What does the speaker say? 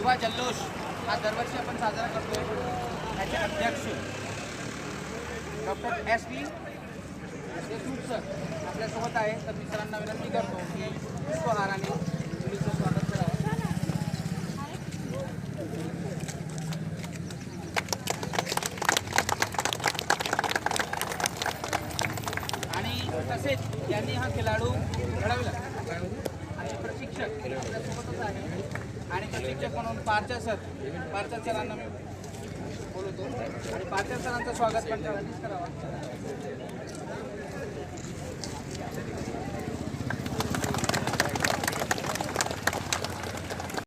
युवा जल्लोष हा दरवर्षी आपण साजरा करतो. त्याचे अध्यक्ष डॉक्टर S.V. देशमुख सर आपल्यासोबत आहे. तर मी सरांना विनंती करतो की पुष्पहाराने मुलीचं स्वागत करावं. आणि तसेच यांनी हा खेळाडू घडवला आणि प्रशिक्षक आपल्यासोबतच आहे. आणि प्रशिक्षक म्हणून पार्चा सरांना मी बोलवतो आणि पार्चा सरांचं स्वागत पण करावं.